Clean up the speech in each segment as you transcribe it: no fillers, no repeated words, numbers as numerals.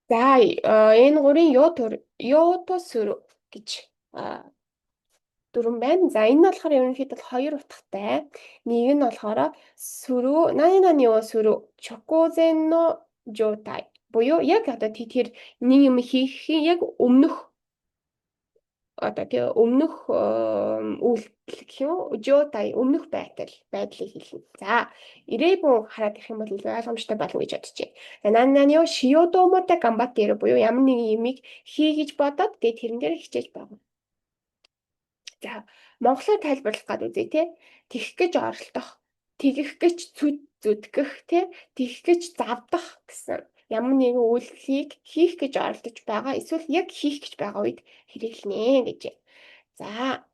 За энэ гурийн Йотосүрү гэж дүрэн байна. За энэ нь болохоор ерөнхийдөө хоёр утгатай. Нэг нь болохоор сүрү, нани нани о сүрү, чокозен но жотай. Буюу яг одоо тэр нэг юм хийхийн яг өмнөх одоо тэгээ өмнөх үйлдэл гэх юм уу жотай өмнөх байдлыг хэлнэ. За ирээбүн хараад ирэх юм бол илүү ойлгомжтой болно гэж бодож байна. За нан нанио шиодомото гамбаттеро буюу ямар нэг юмыг хий гэж бодоод тэгээ тэрэн дээр хичээж байгаа. За монголоор тайлбарлах гад үзье те. Тэгэх гэж оролдох, тэгэх гэж зүтгэх те, тэгэх гэж завдах гэсэн ямар нэгэн үйлдэлийг хийх гэж оролдож байгаа эсвэл яг хийх гэж байгаа үед хэрэглэнэ гэж. За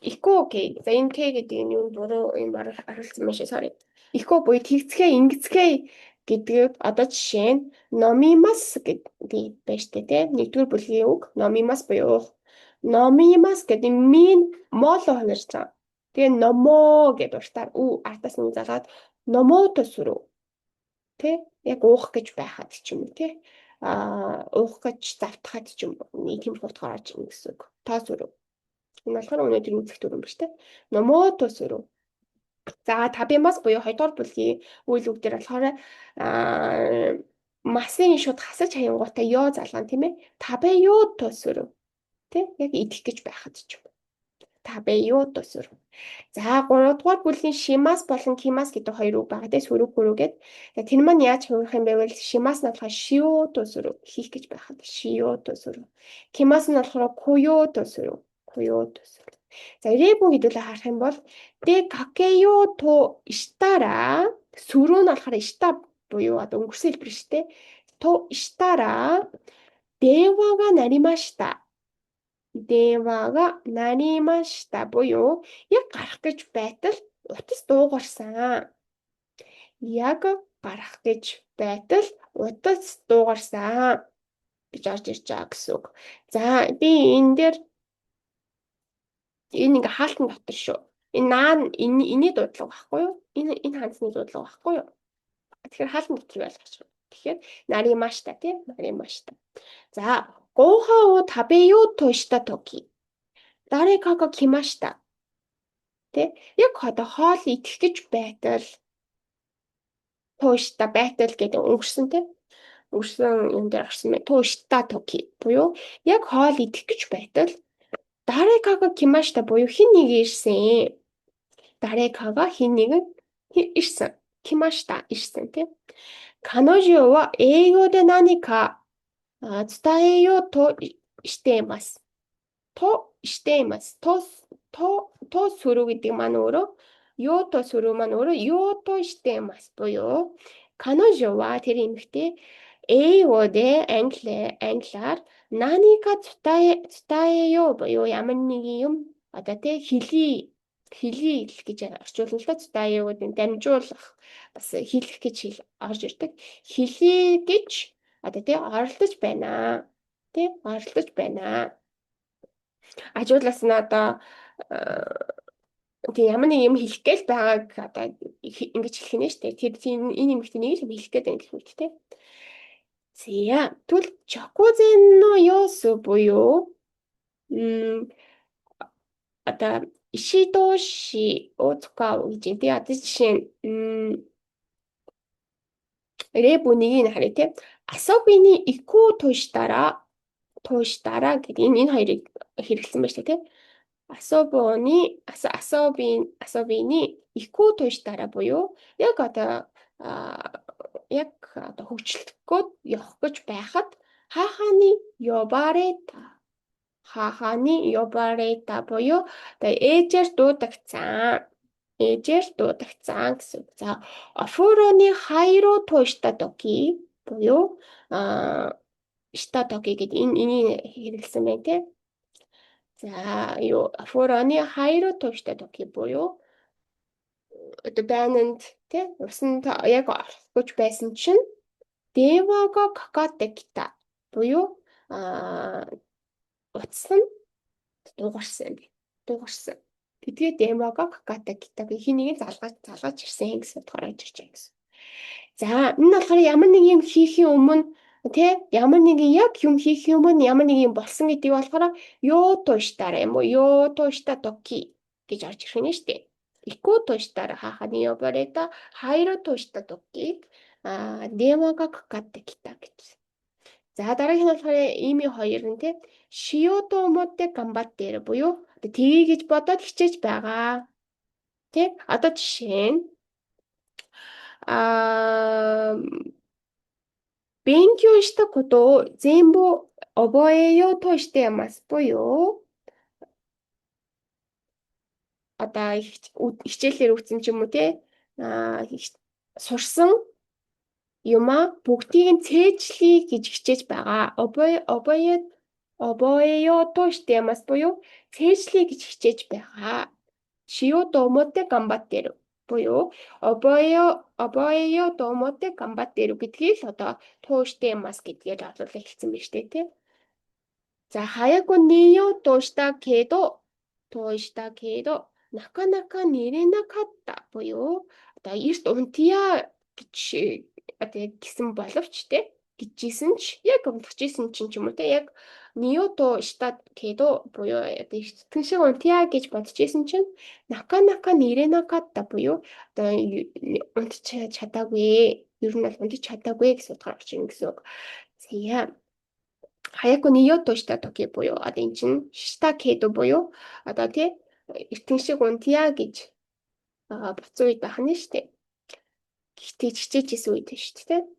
ико окей. За энэ К гэдэг нь юу буруу юм оруулсан юм шиг sorry. Ико буюу тэгцгээ ингэцгээ гэдэг одоо жишээ нь номимас гэдэг байж тээ те. Нэгдүгээр бүлгийн үг номимас буюу номимас гэдэг мин моло хувирсан. Тэгээ номо гэдэг уртаар артаас нь залгаад номото сүрүү. Тэ яг уух гэж байхад ч юм уу те. Уух гэж завтахад ч юм уу. Нэг тийм утгаар орж ирнэ гэсэн үг. Тоо сүрүү. Энэ болохоор өнөөдөр үзэх дүрэн ба штэ. Номото сүрүү. За табимас буюу хоёрдугаар бүлгийн үйл үг дээр болохоор масын шууд хасаж хаянгуутай ёо залгаан тийм ээ. Табеё тосүрүү. Тэ яг идэх гэж байхад ч юм. Табеё тосүрүү. За 3 дугаар бүлгийн шимас болон кимас гэдэг хоёр үг байгаа тийм сүрүү хүрүү гэдэг. Тэр маань яаж хувирах юм бэ вэ? Шимас нь болохоор шио тосүрүү хийх гэж байхад шио тосүрүү. Кимас нь болохоор куё тосүрүү. Куё тосүрүү. За ирээбүн хэдүүлээ харах юм бол дэ какеё то иштара сүрүү нь болохоор ишта буюу одоо өнгөрсөн хэлбэр шүү дээ. То иштара дэвага наримашта. Дэвага наримашта буюу яг гарах гэж байтал утас дуугарсан. Яг гарах гэж байтал утас дуугарсан гэж орж ирж байгаа гэсэн үг. За би энэ дээр энэ ингээ хаалтан дотор шүү. Энэ наан энэний дуудлага байхгүй юу? Энэ хандсны дуудлага байхгүй юу? Тэгэхээр хаалтан дотрыг ойлгож байна. Тэгэхээр наримашта тийм наримашта. За гоухан уу табеё то шита токи. Дарека га кимашта. Тэ яг одоо хоол идэх гэж байтал туушта байтал гэдэг өнгөрсөн тийм өнгөрсөн юм дээр орсон мэй туушта токи буюу яг хоол идэх гэж байтал дарекага кимашта буюу хин нэг ирсэн. Дарекага хин нэг ирсэн. Кимашта ирсэн тийм. Каножо wa eigo de nanika tsutaeyo to shite imasu. То shite imasu. То сүрүү гэдэг маань өөрөө юу то сүрүү маань өөрөө юу то shite imasu буюу каножо wa тэр эмэгтэй эйго де англиар наnika tsutaeyo буюу ямар нэг юм одоо тэ хэлий гэж орчуулна л да. Tsutaeyo гэдэг нь дамжуулах бас хэлэх гэж орж ирдэг. Хэлий гэж одоо тэ оролдож байна. Тэ оролдож байна. Ажуулаас нь одоо тэг ямар нэг юм хэлэх гээл байгааг одоо ингэж хэлэх нэ штэ. Тэр энэ эмэгтэй нэг юм хэлэх гээд байна гэх мэт те. За тэгвэл чокозен но ёсу буюу одоо ишидоши оцукау гэж юм тий. Одоо жишээ нь рэбүнийг харъя тий. Асобины ику туштара гэдэг энэ хоёрыг хэрэглэсэн байна шүү тий. Асобины ику туштара буюу яг одоо хөгжлөхгүйд явах гэж байхад хаханы ёбарета буюу одоо ээжээр дуудагцсан гэсэн. За офуроны хайро тушта токи буюу штатоки гэдэг энийг хэрэглэсэн байна тий. За юу офуроны хайро тушта токи буюу одоо байнанд тий усанд яг орох гэж байсан чинь дэвага какатекта буюу утас нь дуугарсан. Тэгээ дэвага какатекта хин нэг залгаж ирсэн гэсэн утгаар ажиллаж байгаа гэсэн. За энэ болохоор ямар нэг юм хийхийн өмнө тий ямар нэг яг юм хийхийн өмнө ямар нэг юм болсон гэдгийг болохоор ёо то штара юм уу ёо то шта токи гэж орж ирэх нь шүү дээ. Ико то штара хаханы ёборета хайро то шта токи демага какатте кита гэж. За дараагийн нь болохоор ими хоёр нь тий шиото омотте гамбаттеру буюу тгий гэж бодоод хичээж байгаа. Тий одоо жишээ нь勉強したことを全部覚えようとしています。буюу одоо хичээлээр өгсөн ч юм уу те сурсан юмаа бүгдийг нь цээжлэе гэж хичээж байгаа.覚えようとしています。буюу цээжлэе гэж хичээж байгаа. しようと思って頑張ってる。буюу覚えようと思って頑張ってるгэдгийг л одоо тууштай юмас гэдгээр оруулах хэлсэн байна шүү дээ тий. За хаяку нийо тууштаけどなかなか寝れなかったбуюу одоо эрт унтъя гэж гэсэн боловч тий гэжсэн ч яг унтчихсэн чинь ч юм уу те яг нио то штат кедо буюу одоо эртхэн шиг унтъя гэж бодчихсэн чинь наканака нэрэнакатта буюу одоо унтчих чадаагүй ер нь бол унтчих чадаагүй гэсэн утгаар орж ирнэ гэсэн үг. Зя хаяку нио то штат токи буюу одоо эн чинь шта кедо буюу одоо тий эртхэн шиг унтъя гэж буцуу үед байна штэ. Гэхдээ хичээж исэн үед шүү дээ.